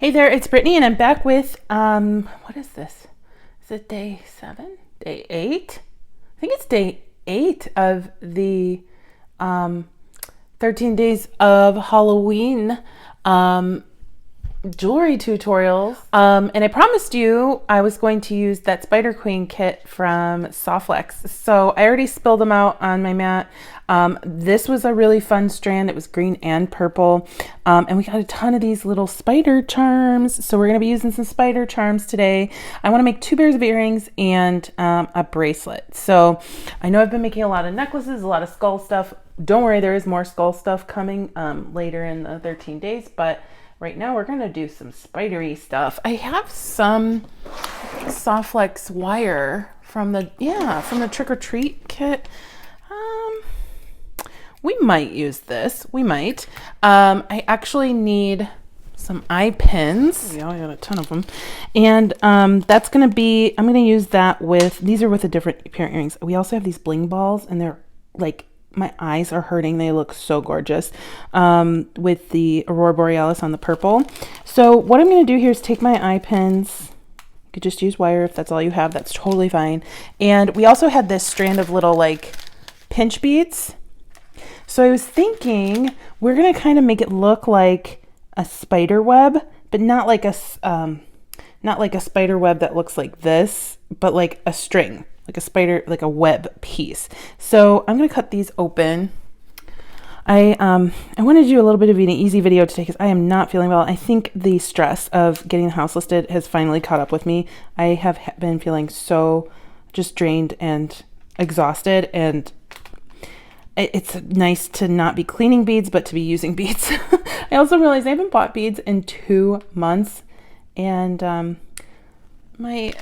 Hey there, it's Brittany, and I'm back with, what is this? Is it day 7? Day 8? I think it's day 8 of the 13 days of Halloween jewelry tutorials. And I promised you I was going to use that Spider Queen kit from Softlex. So I already spilled them out on my mat. This was a really fun strand. It was green and purple. And we got a ton of these little spider charms. So we're going to be using some spider charms today. I want to make 2 pairs of earrings and a bracelet. So I know I've been making a lot of necklaces, a lot of skull stuff. Don't worry, there is more skull stuff coming later in the 13 days, but right now we're going to do some spidery stuff. I have some Softlex wire from the Trick-or-Treat kit. We might use this. We might. I actually need some eye pins. Yeah, I got a ton of them. And that's going to be, I'm going to use that with, these are with a different pair of earrings. We also have these bling balls, and they're like, my eyes are hurting. They look so gorgeous with the Aurora Borealis on the purple. So what I'm going to do here is take my eye pins. You could just use wire if that's all you have. That's totally fine. And we also had this strand of little like pinch beads. So I was thinking we're going to kind of make it look like a spider web, but not like a spider web that looks like this, but like a string. Like a spider, like a web piece. So I'm going to cut these open. I wanted to do a little bit of an easy video today because I am not feeling well. I think the stress of getting the house listed has finally caught up with me. I have been feeling so just drained and exhausted, and it's nice to not be cleaning beads, but to be using beads. I also realized I haven't bought beads in 2 months, and my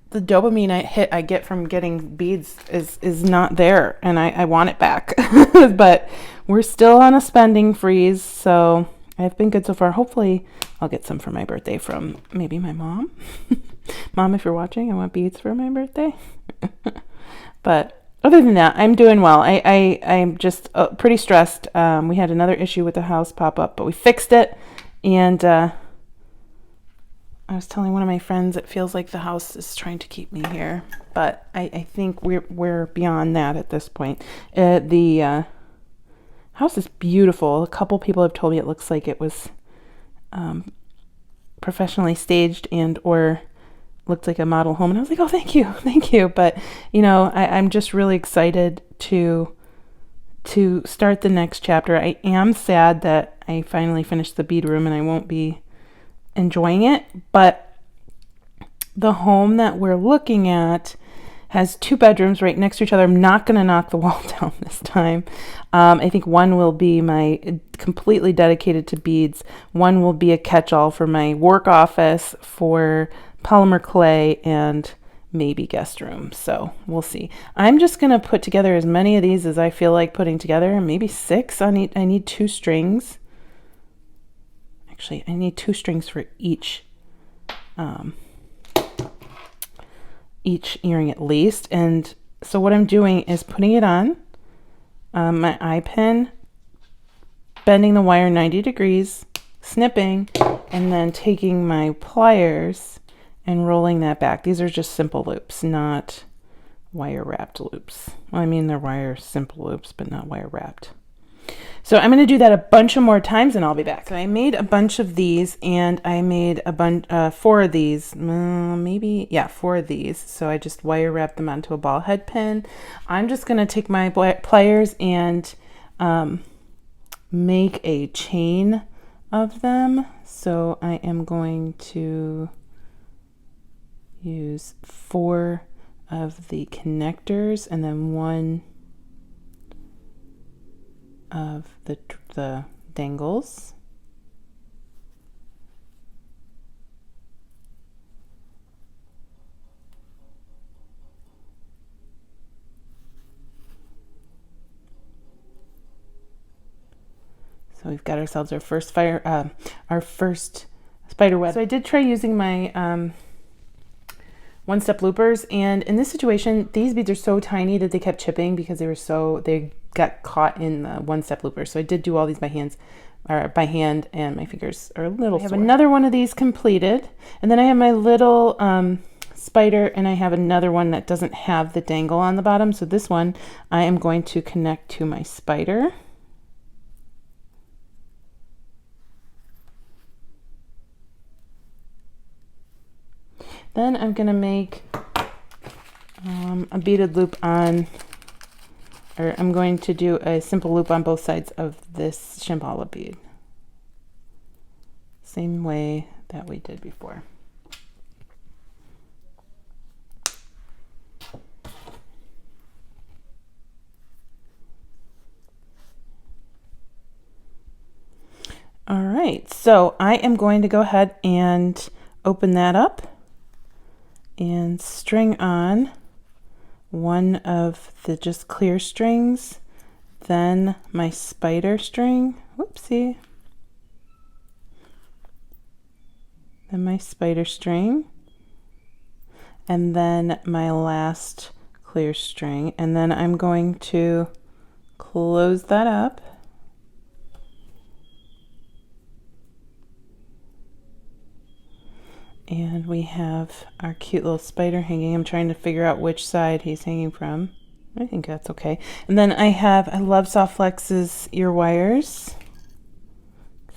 the dopamine I get from getting beads is not there, and I want it back. But we're still on a spending freeze, so I've been good so far. Hopefully I'll get some for my birthday from maybe my mom. Mom, if you're watching, I want beads for my birthday. But other than that, I'm doing well. I'm just pretty stressed. We had another issue with the house pop up, but we fixed it, and I was telling one of my friends it feels like the house is trying to keep me here, but I think we're beyond that at this point. The house is beautiful. A couple people have told me it looks like it was professionally staged and or looked like a model home, and I was like, oh, thank you. But you know, I'm just really excited to start the next chapter. I am sad that I finally finished the bead room and I won't be enjoying it, but the home that we're looking at has 2 bedrooms right next to each other. I'm not going to knock the wall down this time. I think one will be my completely dedicated to beads. One will be a catch-all for my work office, for polymer clay, and maybe guest room. So we'll see. I'm just going to put together as many of these as I feel like putting together, maybe 6. I need 2 strings. Actually, I need 2 strings for each earring at least. And so what I'm doing is putting it on my eye pin, bending the wire 90 degrees, snipping, and then taking my pliers and rolling that back. These are just simple loops, not wire wrapped loops. Well, I mean, they're wire simple loops, but not wire wrapped. So I'm going to do that a bunch of more times and I'll be back. So I made a bunch of these, and I made a bunch, 4 of these, 4 of these. So I just wire wrapped them onto a ball head pin. I'm just going to take my pliers and make a chain of them. So I am going to use 4 of the connectors and then 1 of the dangles. So we've got ourselves our first spider web. So I did try using my one-step loopers, and in this situation these beads are so tiny that they kept chipping because they got caught in the one-step looper. So I did do all these by hands. or by hand, and my fingers are a little sore. I have another one of these completed, and then I have my little spider, and I have another one that doesn't have the dangle on the bottom. So this one I am going to connect to my spider. Then I'm going to make a beaded loop on, or I'm going to do a simple loop on both sides of this Shambhala bead. Same way that we did before. All right, so I am going to go ahead and open that up and string on one of the just clear strings, then my spider string, whoopsie, then my spider string, and then my last clear string, and then I'm going to close that up. And we have our cute little spider hanging. I'm trying to figure out which side he's hanging from. I think that's okay. And then I love Soft Flex's ear wires.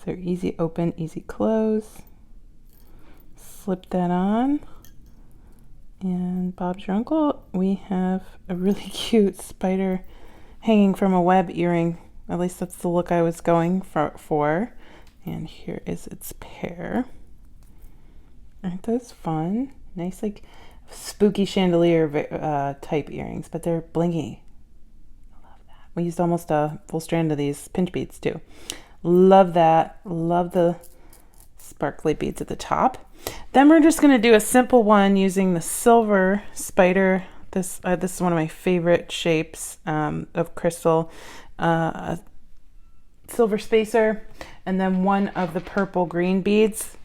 They're easy open, easy close. Slip that on. And Bob's your uncle. We have a really cute spider hanging from a web earring. At least that's the look I was going for. And here is its pair. Aren't those fun? Nice, like spooky chandelier type earrings, but they're blingy. I love that. We used almost a full strand of these pinch beads too. Love that. Love the sparkly beads at the top. Then we're just going to do a simple one using the silver spider. This is one of my favorite shapes of crystal. Silver spacer, and then one of the purple green beads.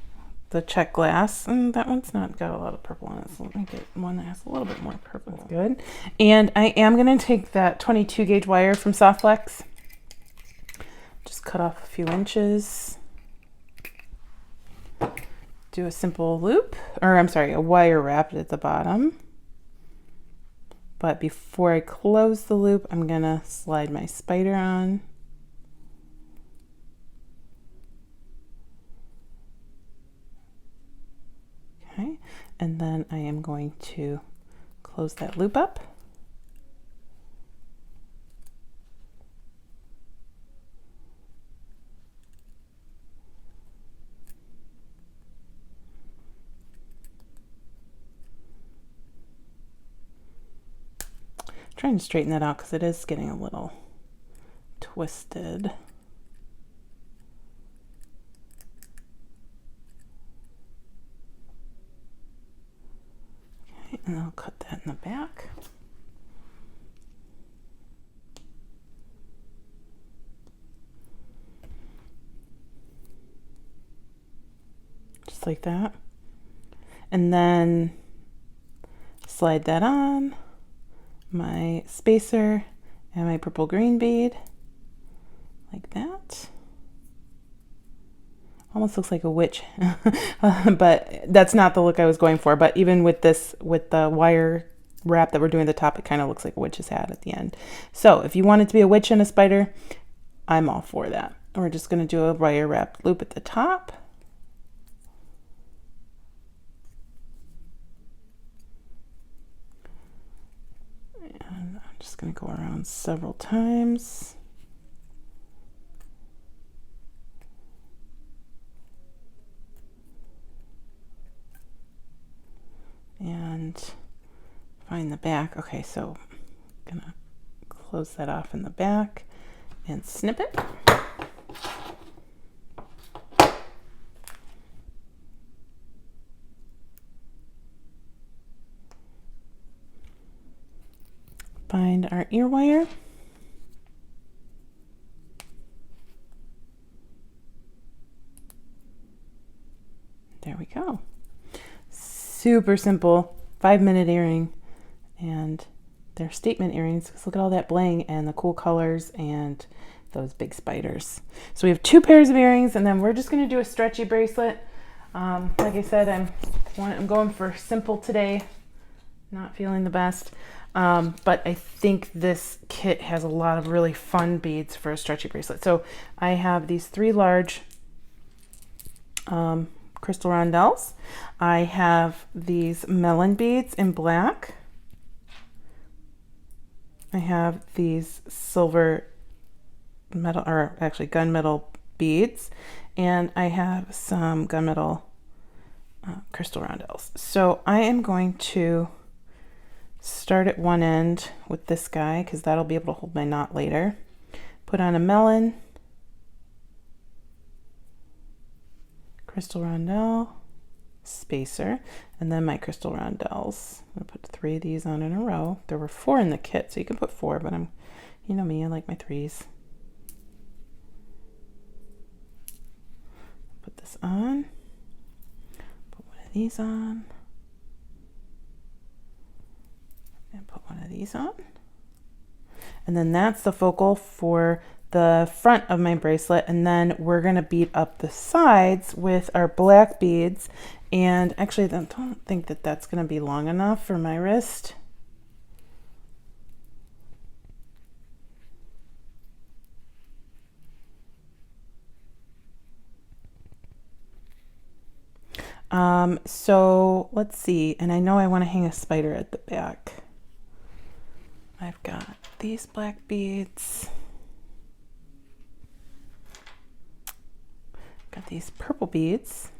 The check glass, and that one's not got a lot of purple on it, so let me get one that has a little bit more purple. That's good. And I am going to take that 22 gauge wire from Soft Flex, just cut off a few inches, do a simple loop, or I'm sorry, a wire wrap at the bottom. But before I close the loop, I'm going to slide my spider on. Okay, and then I am going to close that loop up. I'm trying to straighten that out because it is getting a little twisted. And I'll cut that in the back. Just like that. And then slide that on my spacer and my purple green bead like that. Almost looks like a witch, but that's not the look I was going for. But even with this, with the wire wrap that we're doing at the top, it kind of looks like a witch's hat at the end. So if you want it to be a witch and a spider, I'm all for that. We're just going to do a wire wrap loop at the top. And I'm just going to go around several times. And find the back. Okay, so I'm gonna close that off in the back and snip it. Find our ear wire. There we go. Super simple 5-minute earring, and they're statement earrings because look at all that bling and the cool colors and those big spiders. So we have 2 pairs of earrings, and then we're just going to do a stretchy bracelet. Like I said, I'm going for simple today. Not feeling the best. But I think this kit has a lot of really fun beads for a stretchy bracelet. So I have these 3 large crystal rondelles. I have these melon beads in black. I have these silver metal, or actually gunmetal beads, and I have some gunmetal crystal rondelles. So I am going to start at one end with this guy because that'll be able to hold my knot later. Put on a melon, crystal rondelle, spacer, and then my crystal rondelles. I'm gonna put 3 of these on in a row. There were 4 in the kit, so you can put 4, but you know me, I like my 3s. Put this on, put one of these on, and put one of these on. And then that's the focal for the front of my bracelet, and then we're going to bead up the sides with our black beads. And actually, I don't think that that's going to be long enough for my wrist. So let's see, and I know I want to hang a spider at the back. I've got these black beads. Got these purple beads.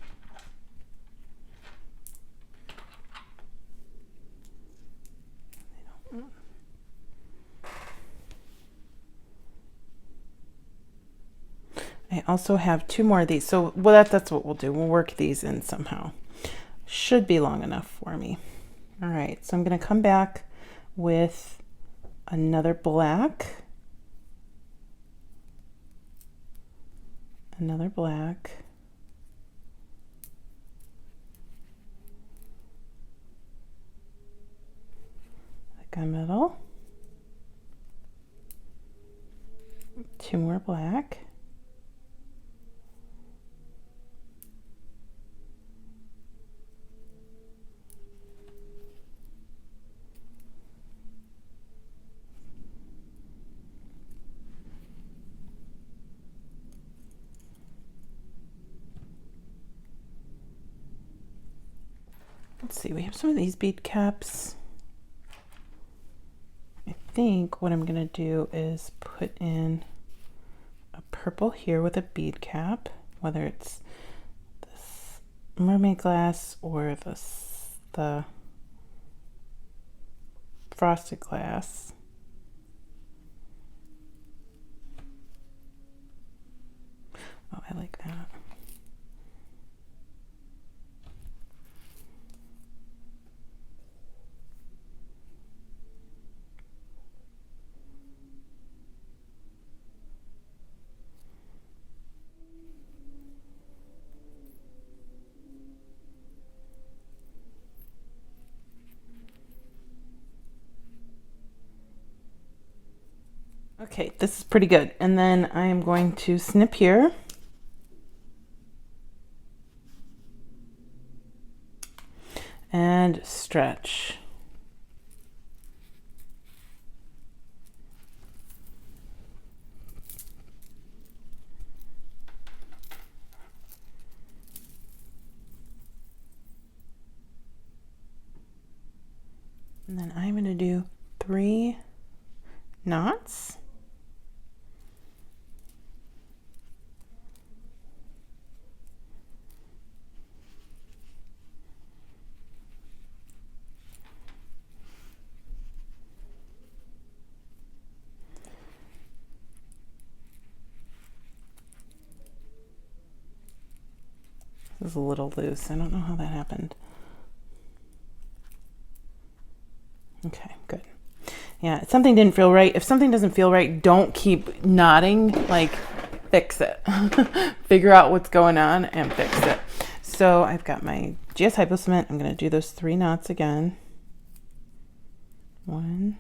I also have 2 more of these. So, well, that's what we'll do. We'll work these in somehow. Should be long enough for me. All right, so I'm going to come back with another black, another black, a gunmetal, 2 more black, let's see, we have some of these bead caps. I think what I'm going to do is put in a purple here with a bead cap, whether it's this mermaid glass or the frosted glass. Oh, I like that. Okay, this is pretty good. And then I am going to snip here. And stretch. And then I'm going to do 3 knots. This is a little loose. I don't know how that happened. Okay, good. Yeah, something didn't feel right. If something doesn't feel right, don't keep knotting. Like, fix it. Figure out what's going on and fix it. So I've got my GS Hypo Cement. I'm going to do those 3 knots again. 1,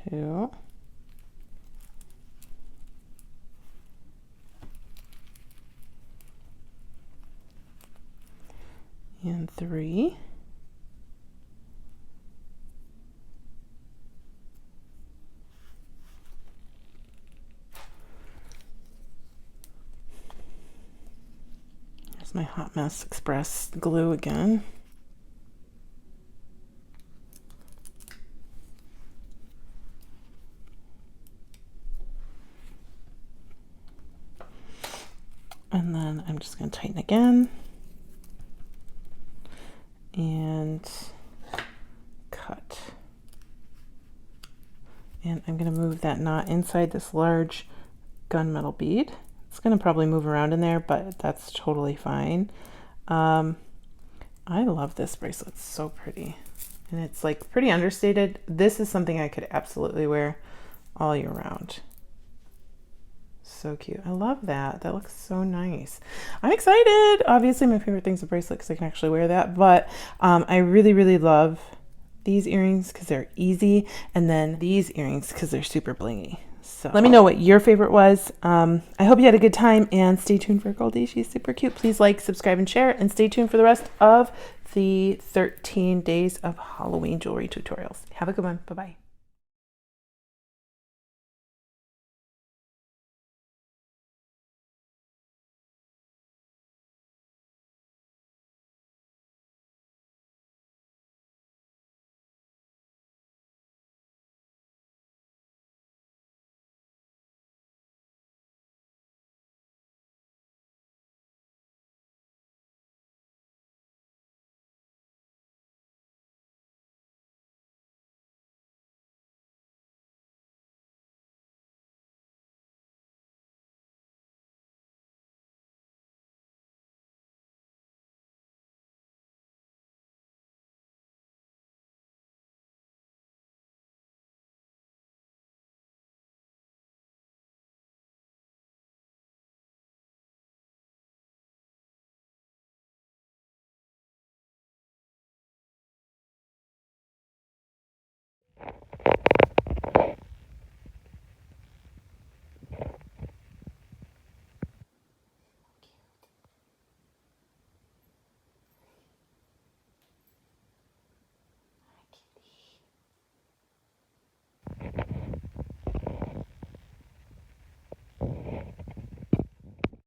2, and 3. There's my Hot Mess Express glue again. And then I'm just going to tighten again and cut. And I'm going to move that knot inside this large gunmetal bead. It's going to probably move around in there, but that's totally fine. I love this bracelet. It's so pretty. And it's like pretty understated. This is something I could absolutely wear all year round. So cute. I love that. That looks so nice. I'm excited. Obviously my favorite thing's a bracelet because I can actually wear that, but I really, really love these earrings because they're easy, and then these earrings because they're super blingy. So let me know what your favorite was. I hope you had a good time, and stay tuned for Goldie. She's super cute. Please like, subscribe, and share, and stay tuned for the rest of the 13 days of Halloween jewelry tutorials. Have a good one. Bye-bye.